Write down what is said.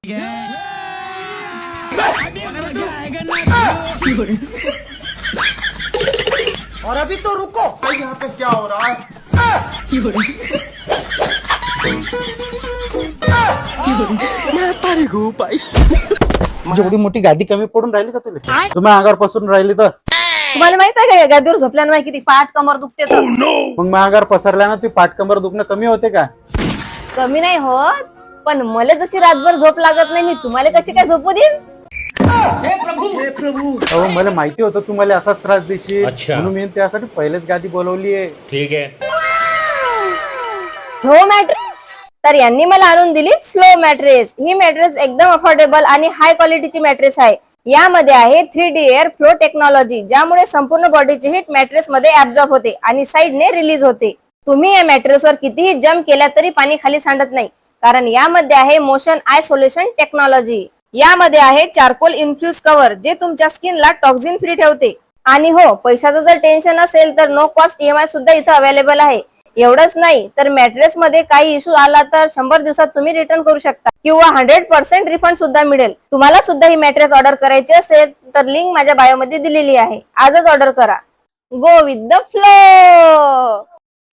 और अभी तो रुको, यहाँ पे क्या हो रहा है? जेवढी मोठी गादी कमी पडून राहिली का तुला? तुम्ही अंगावर पसरून राहिली तर तुम्हाला माहित आहे का गादीवर झोपल्यानं किती पाठ कमर दुखते तर मग मग अंगावर पसरल्यानं ती पाठ कंबर दुखणं कमी होते का? कमी नाही होत, पण मला जशी रातभर झोप लागत नाही मी तुम्हाला कशी काय झोपू देईन? अहो मला माहिती होतं तुम्हाला असाच त्रास देशील, म्हणून मी त्यासाठी पहिलेच गादी बोलवली आहे. ठीक है. हो मॅट्रेस, तर यांनी मला आणून दिली फ्लो मॅट्रेस. ही मॅट्रेस एकदम अफोर्डेबल आणि हाय क्वालिटीची मॅट्रेस आहे. यामध्ये आहे 3D एअर फ्लो टेक्नॉलॉजी, ज्यामुळे संपूर्ण बॉडीची हीट मॅट्रेस मध्ये ऍब्झॉर्ब होते आणि साइडने रिलीज होते. तुम्ही या मॅट्रेसवर कितीही जम्प केला तरी पाणी खाली सांडत नाही, कारण यामध्ये आहे मोशन आयसोलेशन टेक्नॉलॉजी. यामध्ये आहे चारकोल इन्फ्युज कव्हर, जे तुमच्या स्किनला टॉक्झिन फ्री ठेवते. आणि हो, पैशाचं जर टेन्शन असेल तर नो कॉस्ट EMI सुद्धा इथं अवेलेबल आहे. एवढंच नाही तर मॅट्रेस मध्ये काही इश्यू आला तर 100 दिवसात तुम्ही रिटर्न करू शकता किंवा 100% रिफंड सुद्धा मिळेल. तुम्हाला सुद्धा ही मॅट्रेस ऑर्डर करायची असेल तर लिंक माझ्या बायो मध्ये दिलेली आहे. आजच ऑर्डर करा. Go with the flow.